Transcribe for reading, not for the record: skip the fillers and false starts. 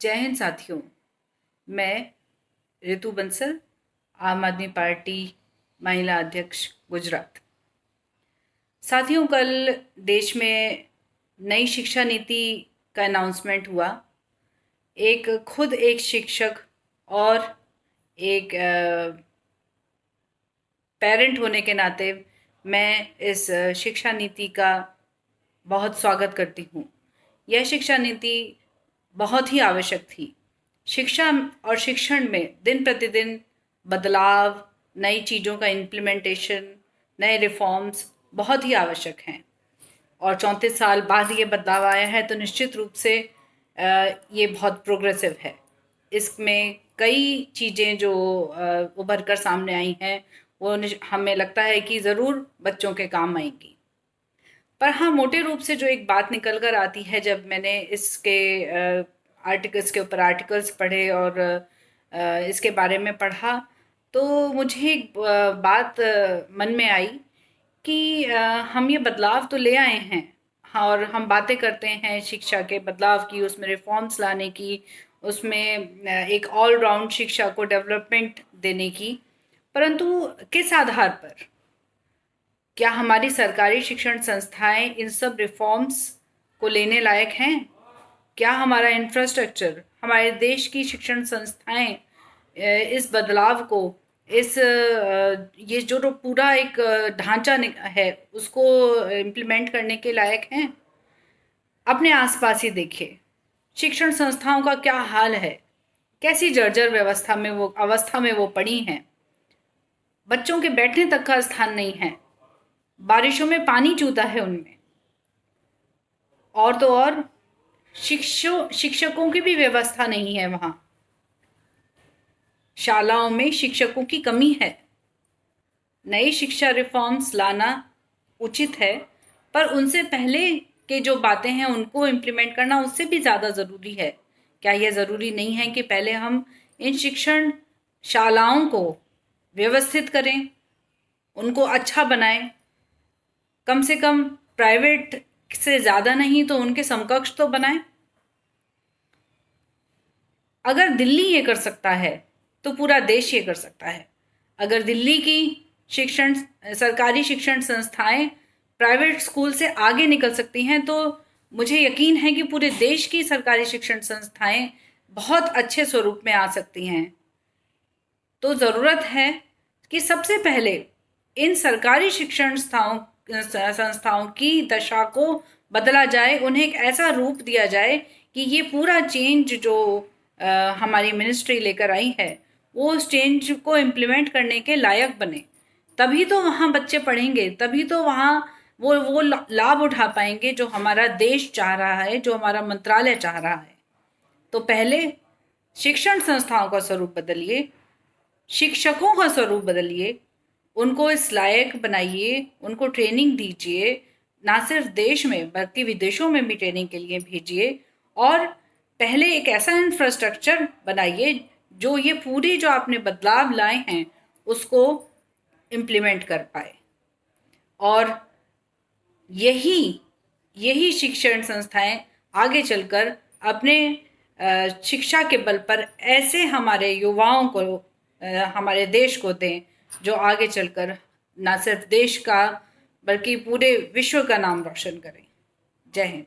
जय हिंद साथियों। मैं रितु बंसल, आम आदमी पार्टी महिला अध्यक्ष गुजरात। साथियों, कल देश में नई शिक्षा नीति का अनाउंसमेंट हुआ। खुद एक शिक्षक और एक पेरेंट होने के नाते मैं इस शिक्षा नीति का बहुत स्वागत करती हूँ। यह शिक्षा नीति बहुत ही आवश्यक थी। शिक्षा और शिक्षण में दिन प्रतिदिन बदलाव, नई चीज़ों का इम्प्लीमेंटेशन, नए रिफॉर्म्स बहुत ही आवश्यक हैं और 34 साल बाद ये बदलाव आया है तो निश्चित रूप से ये बहुत प्रोग्रेसिव है। इसमें कई चीज़ें जो उभर कर सामने आई हैं वो हमें लगता है कि ज़रूर बच्चों के काम आएंगी। पर हाँ, मोटे रूप से जो एक बात निकल कर आती है, जब मैंने इसके आर्टिकल्स के ऊपर आर्टिकल्स पढ़े और इसके बारे में पढ़ा, तो मुझे एक बात मन में आई कि हम ये बदलाव तो ले आए हैं। हाँ, और हम बातें करते हैं शिक्षा के बदलाव की, उसमें रिफॉर्म्स लाने की, उसमें एक ऑल राउंड शिक्षा को डेवलपमेंट देने की, परंतु किस आधार पर? क्या हमारी सरकारी शिक्षण संस्थाएं इन सब रिफॉर्म्स को लेने लायक हैं? क्या हमारा इंफ्रास्ट्रक्चर, हमारे देश की शिक्षण संस्थाएं इस बदलाव को, ये जो पूरा एक ढांचा है उसको इम्प्लीमेंट करने के लायक हैं? अपने आसपास ही देखिए, शिक्षण संस्थाओं का क्या हाल है, कैसी जर्जर अवस्था में वो पड़ी हैं। बच्चों के बैठने तक का स्थान नहीं है, बारिशों में पानी चूता है उनमें, और तो और शिक्षकों की भी व्यवस्था नहीं है वहाँ। शालाओं में शिक्षकों की कमी है। नई शिक्षा रिफॉर्म्स लाना उचित है, पर उनसे पहले के जो बातें हैं उनको इम्प्लीमेंट करना उससे भी ज़्यादा ज़रूरी है। क्या यह ज़रूरी नहीं है कि पहले हम इन शिक्षण शालाओं को व्यवस्थित करें, उनको अच्छा बनाएं? कम से कम प्राइवेट से ज़्यादा नहीं तो उनके समकक्ष तो बनाएं। अगर दिल्ली ये कर सकता है तो पूरा देश ये कर सकता है। अगर दिल्ली की सरकारी शिक्षण संस्थाएं प्राइवेट स्कूल से आगे निकल सकती हैं, तो मुझे यकीन है कि पूरे देश की सरकारी शिक्षण संस्थाएं बहुत अच्छे स्वरूप में आ सकती हैं। तो ज़रूरत है कि सबसे पहले इन सरकारी शिक्षण संस्थाओं की दशा को बदला जाए, उन्हें एक ऐसा रूप दिया जाए कि ये पूरा चेंज जो हमारी मिनिस्ट्री लेकर आई है वो उस चेंज को इम्प्लीमेंट करने के लायक बने। तभी तो वहाँ बच्चे पढ़ेंगे, तभी तो वहाँ वो लाभ उठा पाएंगे जो हमारा देश चाह रहा है, जो हमारा मंत्रालय चाह रहा है। तो पहले शिक्षण संस्थाओं का स्वरूप बदलिए, शिक्षकों का स्वरूप बदलिए, उनको इस लायक बनाइए, उनको ट्रेनिंग दीजिए, ना सिर्फ देश में बल्कि विदेशों में भी ट्रेनिंग के लिए भेजिए, और पहले एक ऐसा इंफ्रास्ट्रक्चर बनाइए जो ये पूरी जो आपने बदलाव लाए हैं उसको इम्प्लीमेंट कर पाए। और यही शिक्षण संस्थाएं आगे चलकर अपने शिक्षा के बल पर ऐसे हमारे युवाओं को, हमारे देश को दें जो आगे चलकर ना सिर्फ देश का बल्कि पूरे विश्व का नाम रोशन करें। जय हिंद।